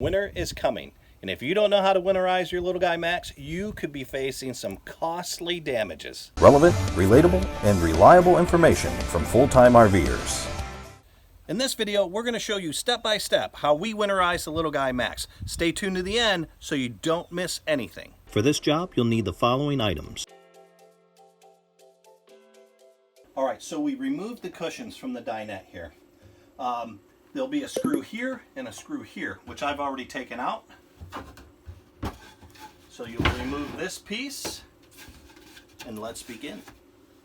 Winter is coming, and if you don't know how to winterize your little guy Max, you could be facing some costly damages. Relevant, relatable, and reliable information from full-time RVers. In this video, we're going to show you step by step how we winterize the little guy Max. Stay tuned to the end so you don't miss anything. For this job, you'll need the following items. Alright, so we removed the cushions from the dinette here. There'll be a screw here and a screw here, which I've already taken out. So you'll remove this piece, and let's begin.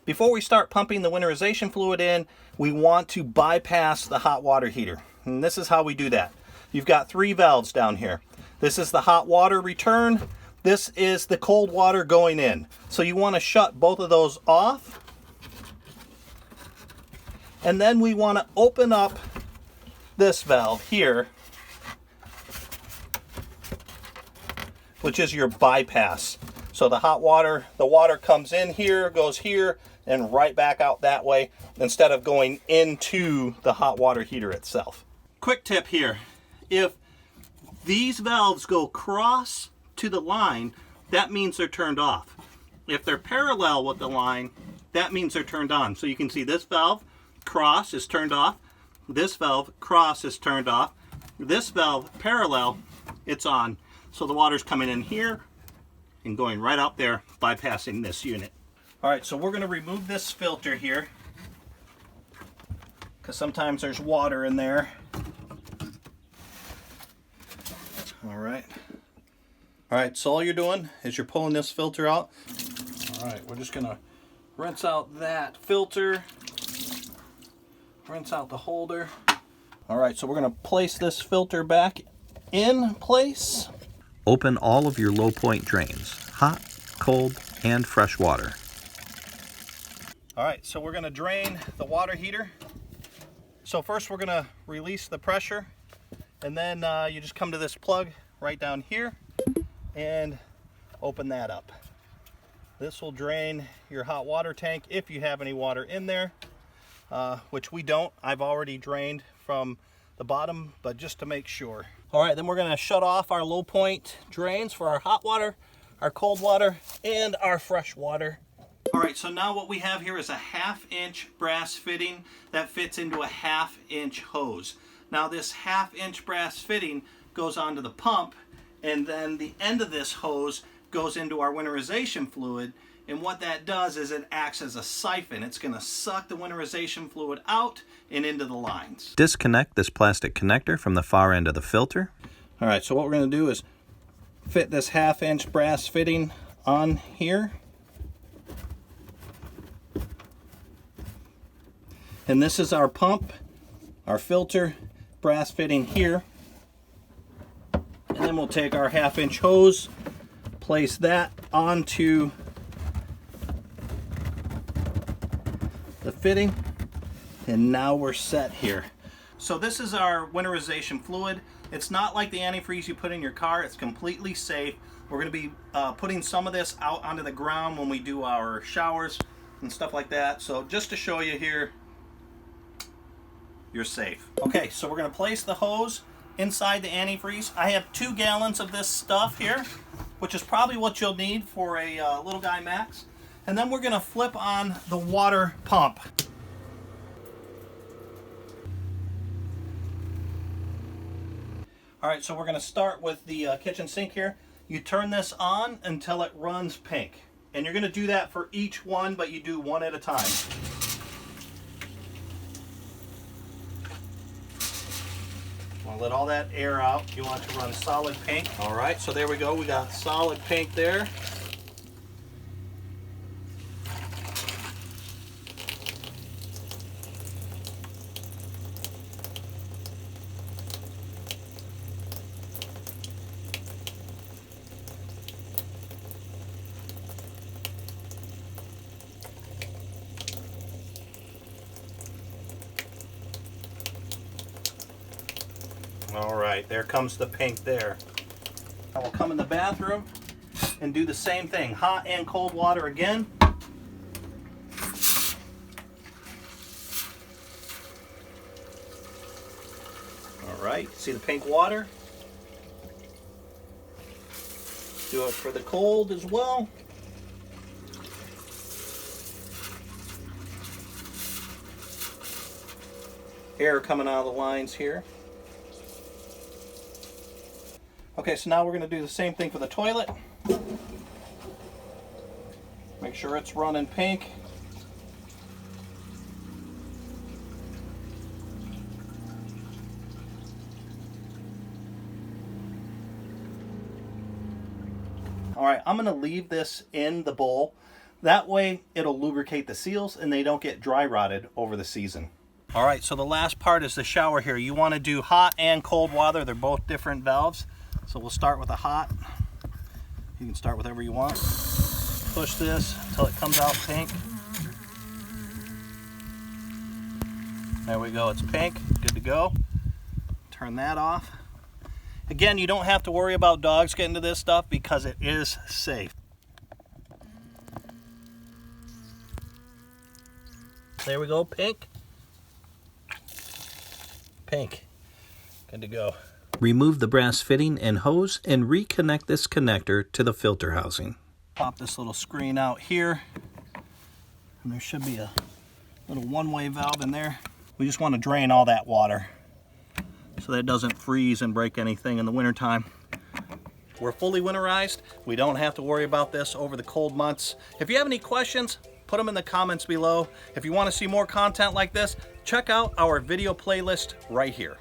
Before we start pumping the winterization fluid in, we want to bypass the hot water heater. And this is how we do that. You've got 3 valves down here. This is the hot water return. This is the cold water going in. So you want to shut both of those off. And then we want to open up this valve here, which is your bypass. So the hot water, the water comes in here, goes here, and right back out that way instead of going into the hot water heater itself. Quick tip here, if these valves go cross to the line, that means they're turned off. If they're parallel with the line, that means they're turned on. So you can see this valve cross is turned off. This valve cross is turned off. This valve parallel, it's on. So the water's coming in here and going right out there, bypassing this unit. All right, so we're going to remove this filter here because sometimes there's water in there. All right, so all you're doing is you're pulling this filter out. All right, we're just going to rinse out that filter. Rinse out the holder. All right, so we're going to place this filter back in place. Open all of your low point drains, hot, cold, and fresh water. All right, so we're going to drain the water heater. So first we're going to release the pressure, and then you just come to this plug right down here and open that up. This will drain your hot water tank if you have any water in there. Which we don't. I've already drained from the bottom, but just to make sure. All right, then we're going to shut off our low point drains for our hot water, our cold water, and our fresh water. All right, so now what we have here is a 1/2-inch brass fitting that fits into a 1/2-inch hose. Now this 1/2-inch brass fitting goes onto the pump, and then the end of this hose goes into our winterization fluid. And what that does is it acts as a siphon. It's going to suck the winterization fluid out and into the lines. Disconnect this plastic connector from the far end of the filter. All right, so what we're going to do is fit this 1/2-inch brass fitting on here. And this is our pump, our filter, brass fitting here. And then we'll take our 1/2-inch hose, place that onto the fitting, and now we're set here. So this is our winterization fluid. It's not like the antifreeze you put in your car. It's completely safe. We're going to be putting some of this out onto the ground when we do our showers and stuff like that. So just to show you here, you're safe. Okay, so we're going to place the hose inside the antifreeze. I have 2 gallons of this stuff here, which is probably what you'll need for a little guy Max. And then we're going to flip on the water pump. All right, so we're going to start with the kitchen sink here. You turn this on until it runs pink. And you're going to do that for each one, but you do one at a time. Want to let all that air out. You want it to run solid pink. All right, so there we go. We got solid pink there. All right, there comes the pink there. I will come in the bathroom and do the same thing. Hot and cold water again. All right, see the pink water? Do it for the cold as well. Air coming out of the lines here. Okay, so now we're going to do the same thing for the toilet. Make sure it's running pink. All right, I'm going to leave this in the bowl. That way it'll lubricate the seals and they don't get dry rotted over the season. All right, so the last part is the shower here. You want to do hot and cold water. They're both different valves. So we'll start with the hot. You can start with whatever you want. Push this until it comes out pink. There we go, it's pink, good to go. Turn that off. Again, you don't have to worry about dogs getting to this stuff because it is safe. There we go, pink. Pink, good to go. Remove the brass fitting and hose and reconnect this connector to the filter housing. Pop this little screen out here. And there should be a little one-way valve in there. We just want to drain all that water so that it doesn't freeze and break anything in the wintertime. We're fully winterized. We don't have to worry about this over the cold months. If you have any questions, put them in the comments below. If you want to see more content like this, check out our video playlist right here.